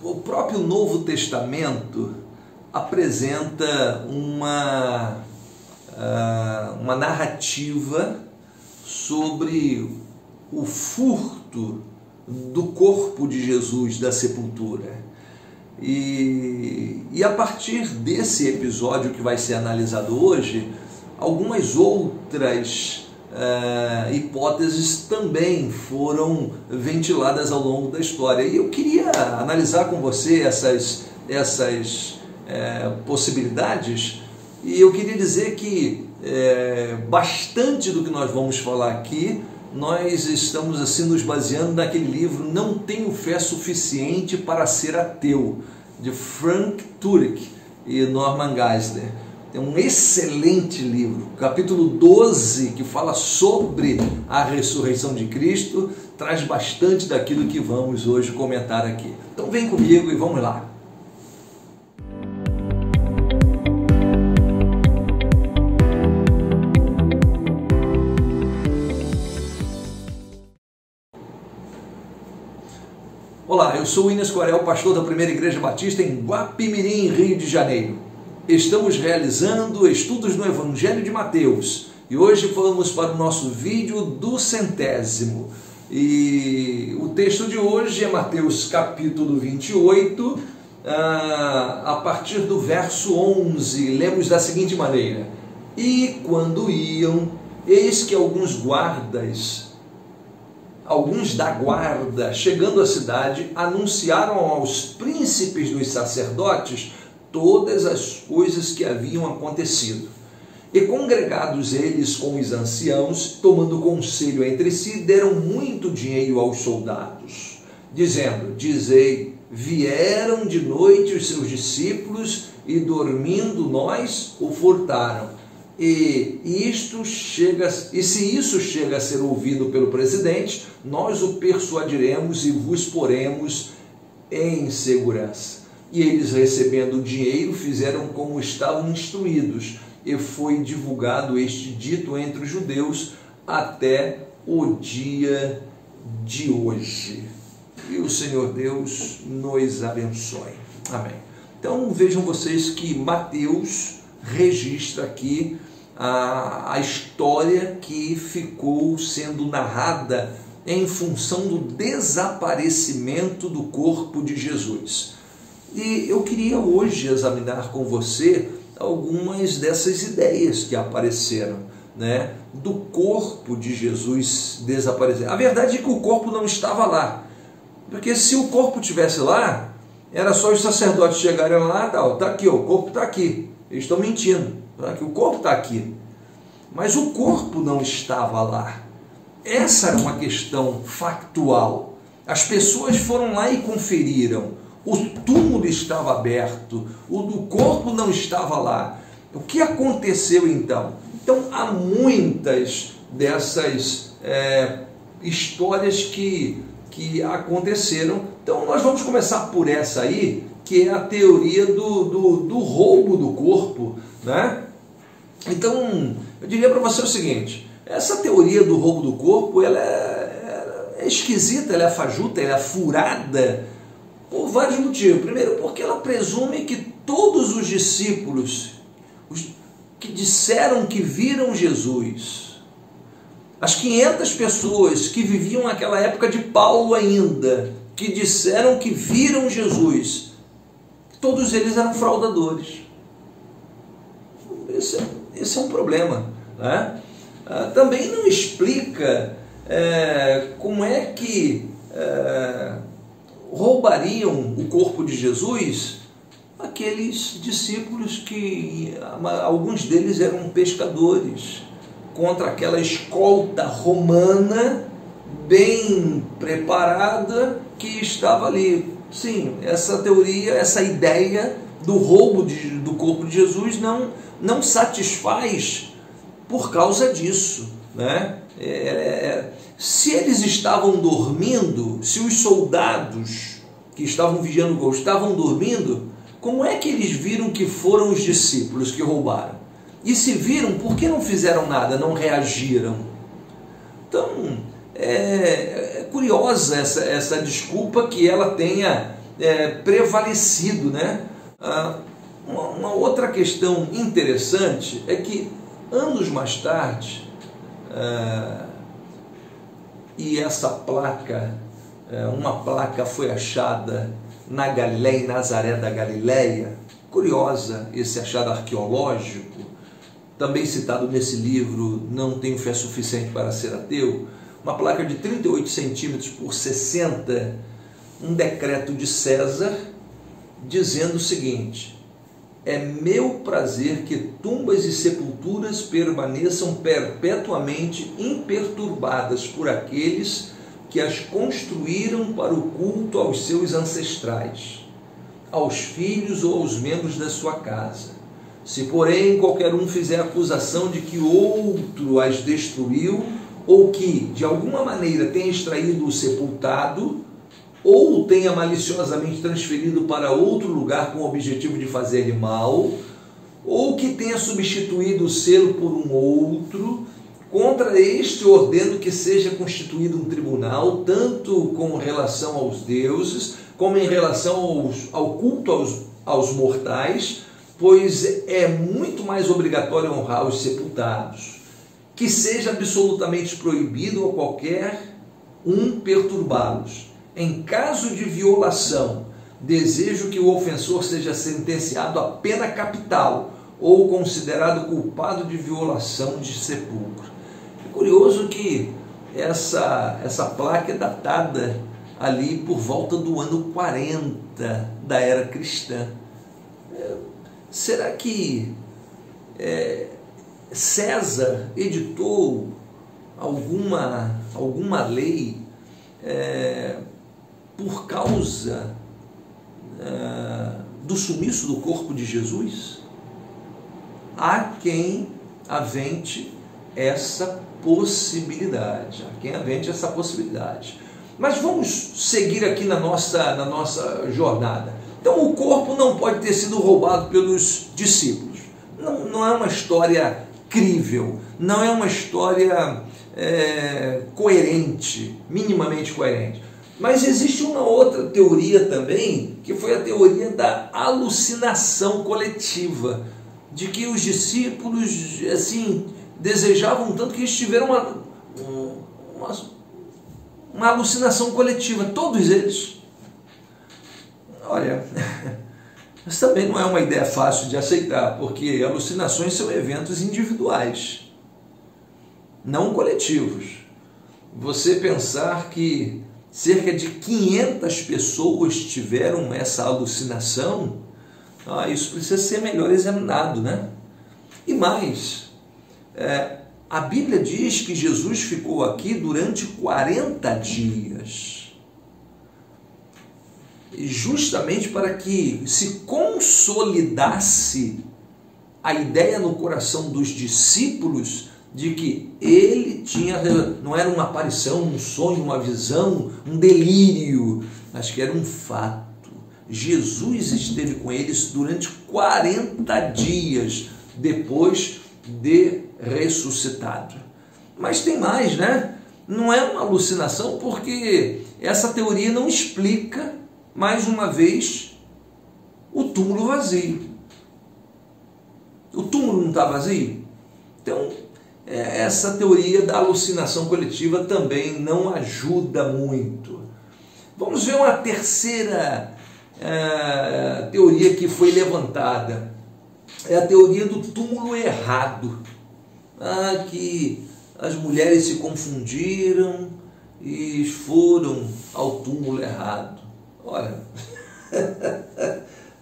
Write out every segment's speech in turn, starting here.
O próprio Novo Testamento apresenta uma narrativa sobre o furto do corpo de Jesus da sepultura. E a partir desse episódio que vai ser analisado hoje, algumas outras hipóteses também foram ventiladas ao longo da história. E eu queria analisar com você essas possibilidades, e eu queria dizer que bastante do que nós vamos falar aqui, nós estamos assim nos baseando naquele livro Não Tenho Fé Suficiente para Ser Ateu, de Frank Turek e Norman Geisler. É um excelente livro. Capítulo 12, que fala sobre a ressurreição de Cristo, traz bastante daquilo que vamos hoje comentar aqui. Então vem comigo e vamos lá. Olá, eu sou o Ines Corel, pastor da Primeira Igreja Batista em Guapimirim, Rio de Janeiro. Estamos realizando estudos no Evangelho de Mateus e hoje vamos para o nosso vídeo do 100º. E o texto de hoje é Mateus capítulo 28, a partir do verso 11, lemos da seguinte maneira: E quando iam, eis que alguns da guarda, chegando à cidade, anunciaram aos príncipes dos sacerdotes todas as coisas que haviam acontecido. E congregados eles com os anciãos, tomando conselho entre si, deram muito dinheiro aos soldados, dizendo: Dizei, vieram de noite os seus discípulos e dormindo nós o furtaram. E se isso chega a ser ouvido pelo presidente, nós o persuadiremos e vos poremos em segurança. E eles, recebendo o dinheiro, fizeram como estavam instruídos, e foi divulgado este dito entre os judeus até o dia de hoje. E o Senhor Deus nos abençoe. Amém. Então vejam vocês que Mateus registra aqui a história que ficou sendo narrada em função do desaparecimento do corpo de Jesus. E eu queria hoje examinar com você algumas dessas ideias que apareceram, né, do corpo de Jesus desaparecer. A verdade é que o corpo não estava lá, porque se o corpo estivesse lá, era só os sacerdotes chegarem lá, tá aqui, o corpo está aqui. Eles estão mentindo, que o corpo está aqui. Mas o corpo não estava lá. Essa era uma questão factual. As pessoas foram lá e conferiram. O túmulo estava aberto, o do corpo não estava lá. O que aconteceu então? Então há muitas dessas histórias que aconteceram. Então nós vamos começar por essa aí, que é a teoria do roubo do corpo, né? Então eu diria para você o seguinte: essa teoria do roubo do corpo, ela é esquisita, ela é fajuta, ela é furada por vários motivos. Primeiro, porque ela presume que todos os discípulos que disseram que viram Jesus, as 500 pessoas que viviam naquela época de Paulo ainda, que disseram que viram Jesus, todos eles eram fraudadores. Esse é um problema, né? Também não explica como é que roubariam o corpo de Jesus aqueles discípulos que alguns deles eram pescadores, contra aquela escolta romana bem preparada que estava ali. Sim, essa teoria, essa ideia do roubo do corpo de Jesus não satisfaz por causa disso, né? Se eles estavam dormindo, se os soldados que estavam vigiando o gol estavam dormindo, como é que eles viram que foram os discípulos que roubaram? E se viram, por que não fizeram nada, não reagiram? Então, curiosa essa desculpa que ela tenha prevalecido, né? Uma outra questão interessante é que anos mais tarde, e essa placa, uma placa foi achada na Galiléia, em Nazaré da Galiléia, curiosa esse achado arqueológico, também citado nesse livro, Não Tenho Fé Suficiente para Ser Ateu, uma placa de 38 centímetros por 60, um decreto de César, dizendo o seguinte: é meu prazer que tumbas e sepulturas permaneçam perpetuamente imperturbadas por aqueles que as construíram para o culto aos seus ancestrais, aos filhos ou aos membros da sua casa. Se, porém, qualquer um fizer acusação de que outro as destruiu, ou que, de alguma maneira, tenha extraído o sepultado, ou tenha maliciosamente transferido para outro lugar com o objetivo de fazer-lhe mal, ou que tenha substituído o selo por um outro, contra este ordeno que seja constituído um tribunal, tanto com relação aos deuses, como em relação ao culto aos mortais, pois é muito mais obrigatório honrar os sepultados, que seja absolutamente proibido a qualquer um perturbá-los. Em caso de violação, desejo que o ofensor seja sentenciado a pena capital ou considerado culpado de violação de sepulcro. É curioso que essa placa é datada ali por volta do ano 40 da era cristã. Será que César editou alguma lei por causa do sumiço do corpo de Jesus? Há quem avente essa possibilidade. Mas vamos seguir aqui na nossa jornada. Então, o corpo não pode ter sido roubado pelos discípulos. Não é uma história crível, não é uma história coerente, minimamente coerente. Mas existe uma outra teoria também, que foi a teoria da alucinação coletiva, de que os discípulos assim desejavam tanto que eles tiveram uma alucinação coletiva, todos eles. Olha, isso também não é uma ideia fácil de aceitar, porque alucinações são eventos individuais, não coletivos. Você pensar que cerca de 500 pessoas tiveram essa alucinação, isso precisa ser melhor examinado, né? E mais, a Bíblia diz que Jesus ficou aqui durante 40 dias. Justamente para que se consolidasse a ideia no coração dos discípulos de que ele não era uma aparição, um sonho, uma visão, um delírio, mas que era um fato. Jesus esteve com eles durante 40 dias depois de ressuscitado. Mas tem mais, né? Não é uma alucinação, porque essa teoria não explica, mais uma vez, o túmulo vazio. O túmulo não está vazio? Então, essa teoria da alucinação coletiva também não ajuda muito. Vamos ver uma terceira teoria que foi levantada. É a teoria do túmulo errado. Que as mulheres se confundiram e foram ao túmulo errado. Olha,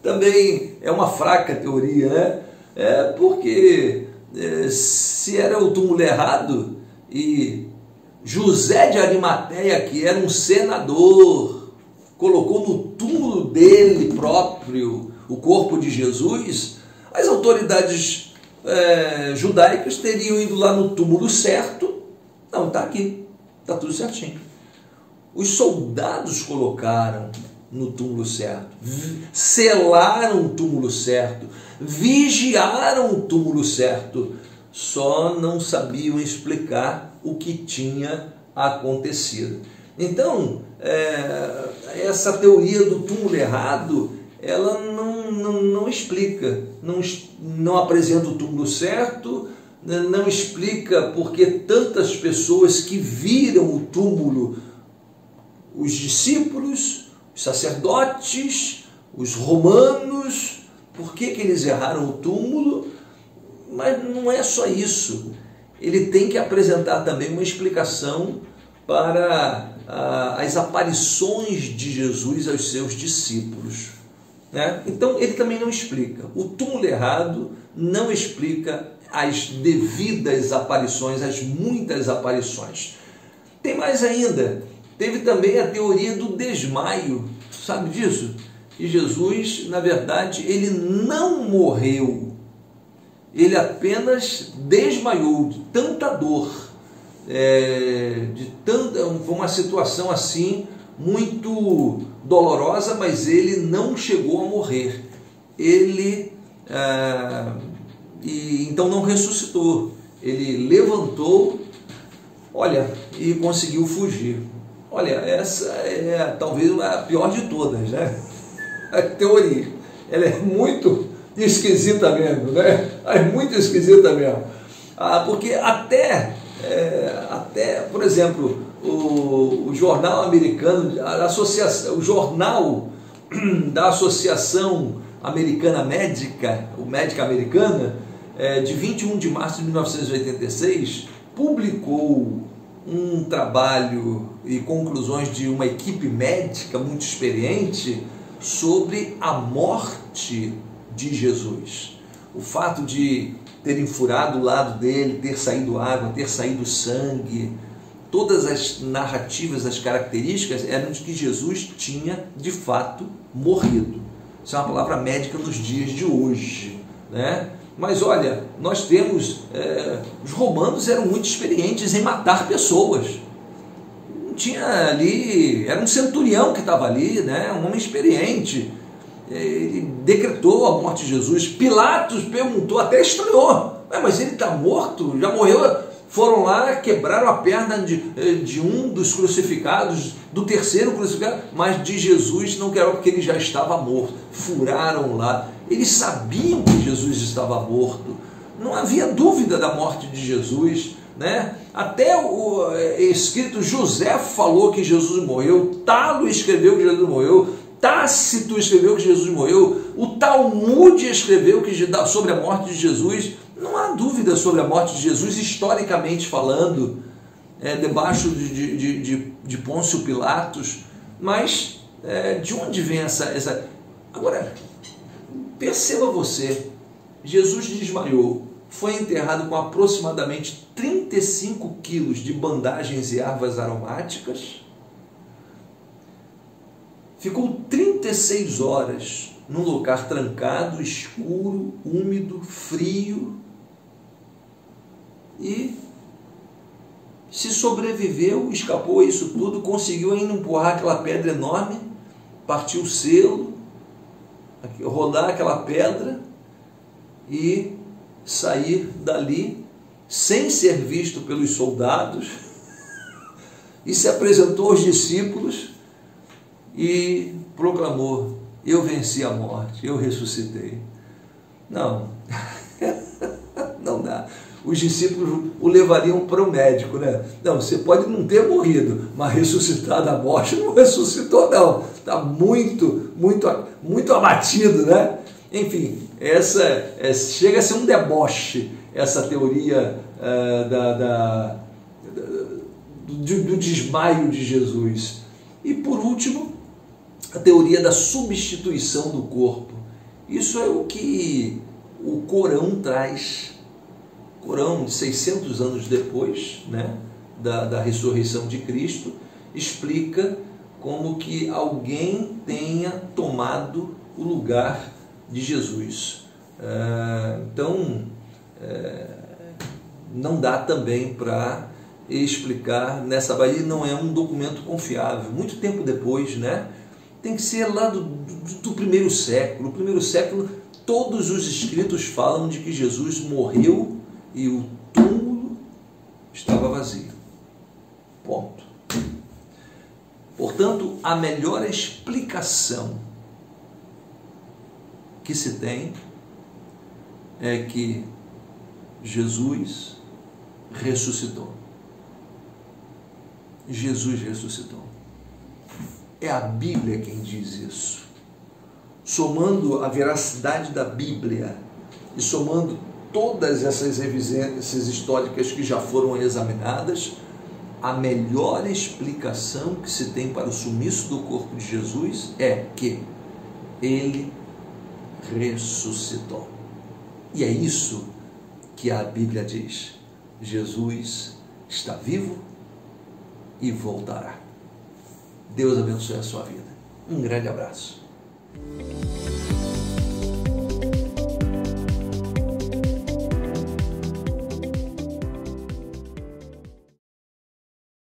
também é uma fraca teoria, né? Porque se era o túmulo errado e José de Arimateia, que era um senador, colocou no túmulo dele próprio o corpo de Jesus, as autoridades judaicas teriam ido lá no túmulo certo. Não, está aqui, está tudo certinho. Os soldados colocaram no túmulo certo, selaram o túmulo certo, vigiaram o túmulo certo, só não sabiam explicar o que tinha acontecido. Então, essa teoria do túmulo errado, ela não explica, não apresenta o túmulo certo, não explica porque tantas pessoas que viram o túmulo, os discípulos, os sacerdotes, os romanos, por que eles erraram o túmulo? Mas não é só isso. Ele tem que apresentar também uma explicação para as aparições de Jesus aos seus discípulos, né? Então ele também não explica. O túmulo errado não explica as devidas aparições, as muitas aparições. Tem mais ainda, teve também a teoria do desmaio, sabe disso? Que Jesus, na verdade, ele não morreu, ele apenas desmaiou de tanta dor, foi uma situação assim muito dolorosa, mas ele não chegou a morrer. Ele então não ressuscitou. Ele levantou, olha, e conseguiu fugir. Olha, essa é talvez a pior de todas, né? A teoria. Ela é muito esquisita mesmo, né? É muito esquisita mesmo. Porque até, por exemplo, o jornal americano, o jornal da Associação Americana Médica, o Médica Americana, de 21 de março de 1986, publicou um trabalho e conclusões de uma equipe médica muito experiente sobre a morte de Jesus. O fato de terem furado o lado dele, ter saído água, ter saído sangue, todas as narrativas, as características eram de que Jesus tinha de fato morrido. Isso é uma palavra médica nos dias de hoje, né? Mas olha, nós temos, os romanos eram muito experientes em matar pessoas. Tinha ali, era um centurião que estava ali, né? Um homem experiente. Ele decretou a morte de Jesus. Pilatos perguntou, até estranhou, mas ele está morto? Já morreu? Foram lá, quebraram a perna de um dos crucificados, do terceiro crucificado, mas de Jesus não quebraram porque ele já estava morto. Furaram lá. Eles sabiam que Jesus estava morto. Não havia dúvida da morte de Jesus, né? Até o escrito José falou que Jesus morreu, Talo escreveu que Jesus morreu, Tácito escreveu que Jesus morreu, o Talmud escreveu sobre a morte de Jesus. Não há dúvida sobre a morte de Jesus, historicamente falando, debaixo de Pôncio Pilatos. Mas de onde vem essa... Agora, perceba você, Jesus desmaiou, foi enterrado com aproximadamente 35 quilos de bandagens e ervas aromáticas, ficou 36 horas num lugar trancado, escuro, úmido, frio, e se sobreviveu, escapou a isso tudo, conseguiu ainda empurrar aquela pedra enorme, partir o selo, rodar aquela pedra e sair dali sem ser visto pelos soldados, e se apresentou aos discípulos e proclamou: eu venci a morte, eu ressuscitei. Não, não dá. Os discípulos o levariam para o médico, né? Não, você pode não ter morrido, mas ressuscitar da morte não ressuscitou, não. Está muito abatido, né? Enfim, chega a ser um deboche essa teoria do desmaio de Jesus. E por último, a teoria da substituição do corpo. Isso é o que o Corão traz. O Corão, de 600 anos depois, né, da ressurreição de Cristo, explica como que alguém tenha tomado o lugar de Jesus. Então, não dá também para explicar nessa Bahia, não é um documento confiável. Muito tempo depois, né? Tem que ser lá do primeiro século. No primeiro século, todos os escritos falam de que Jesus morreu e o túmulo estava vazio. Ponto. Portanto, a melhor explicação que se tem é que Jesus ressuscitou. Jesus ressuscitou. É a Bíblia quem diz isso. Somando a veracidade da Bíblia e somando todas essas evidências históricas que já foram examinadas, a melhor explicação que se tem para o sumiço do corpo de Jesus é que ele ressuscitou. E é isso que a Bíblia diz. Jesus está vivo e voltará. Deus abençoe a sua vida. Um grande abraço.